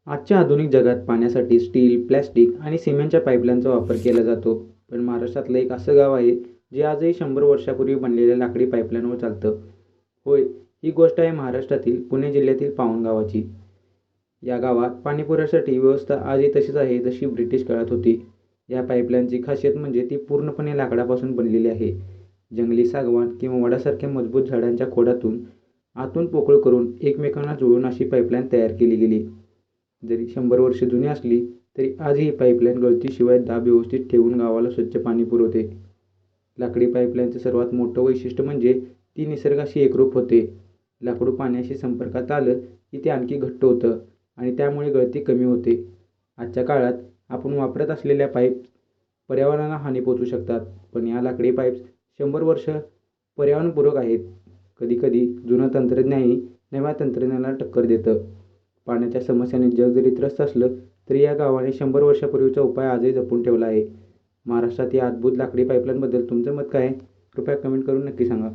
आजच्या आधुनिक जगात पाण्यासाठी स्टील, प्लास्टिक आणि सिमेंटच्या पाईपलाईनचा वापर केला जातो. पण महाराष्ट्रातलं एक असं गाव आहे, जे आजही 100 वर्षापूर्वी बनलेल्या लाकडी पाईपलाईनवर चालतं. होय, ही गोष्ट आहे महाराष्ट्रातील पुणे जिल्ह्यातील पावण गावाची. या गावात पाणीपुरवठ्यासाठी व्यवस्था आजही तशीच आहे, जशी ब्रिटिश काळात होती. या पाईपलाईनची खासियत म्हणजे ती पूर्णपणे लाकडापासून बनलेली आहे. जंगली सागवान किंवा वडासारख्या मजबूत झाडांच्या खोडातून आतून पोकळ करून एकमेकांना जुळवून अशी पाईपलाईन तयार केली गेली. जरी 100 वर्षे जुनी असली, तरी आजही ही पाईपलाईन गळतीशिवाय दाब व्यवस्थित ठेवून गावाला स्वच्छ पाणी पुरवते. लाकडी पाईपलाईनचं सर्वात मोठं वैशिष्ट्य म्हणजे ती निसर्गाशी एकरूप होते. लाकूड पाण्याशी संपर्कात आलं की ते आणखी घट्ट होतं आणि त्यामुळे गळती कमी होते. आजच्या काळात आपण वापरत असलेल्या पाईप पर्यावरणाला हानी पोहोचवू शकतात, पण या लाकडी पाईप्स 100 वर्ष पर्यावरणपूरक आहेत. कधीकधी जुनं तंत्रज्ञानही नव्या तंत्रज्ञानाला टक्कर देतं. पाण्याच्या समस्येने जग जरी त्रस्त असलं, तरी या गावाने 100 वर्षापूर्वीचा उपाय आजही जपून ठेवला आहे. महाराष्ट्रात या अद्भुत लाकडी पाईपलाईनबद्दल तुमचं मत काय आहे? कृपया कमेंट करून नक्की सांगा.